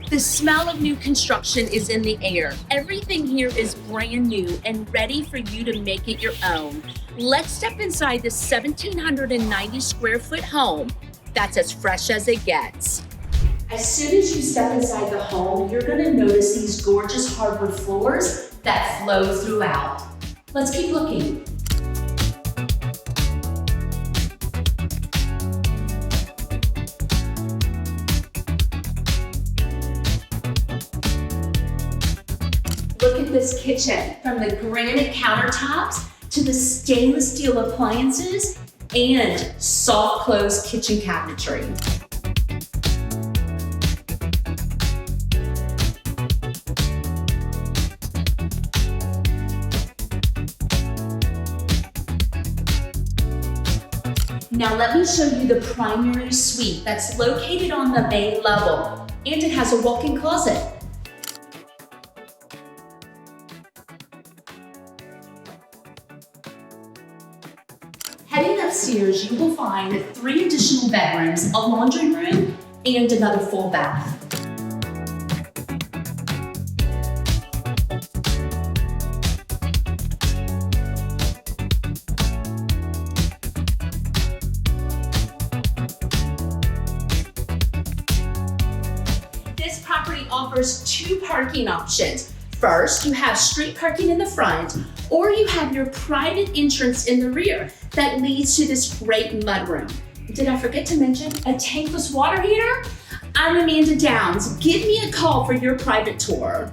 The smell of new construction is in the air. Everything here is brand new and ready for you to make it your own. Let's step inside this 1,790 square foot home that's as fresh as it gets. As soon as you step inside the home, you're going to notice these gorgeous hardwood floors that flow throughout. Let's keep looking. Look at this kitchen, from the granite countertops to the stainless steel appliances and soft close kitchen cabinetry. Now let me show you the primary suite that's located on the main level, and it has a walk-in closet. Heading upstairs, you will find 3 additional bedrooms, a laundry room, and another full bath. This property offers 2 parking options. First, you have street parking in the front, or you have your private entrance in the rear that leads to this great mudroom. Did I forget to mention a tankless water heater? I'm Amanda Downs. Give me a call for your private tour.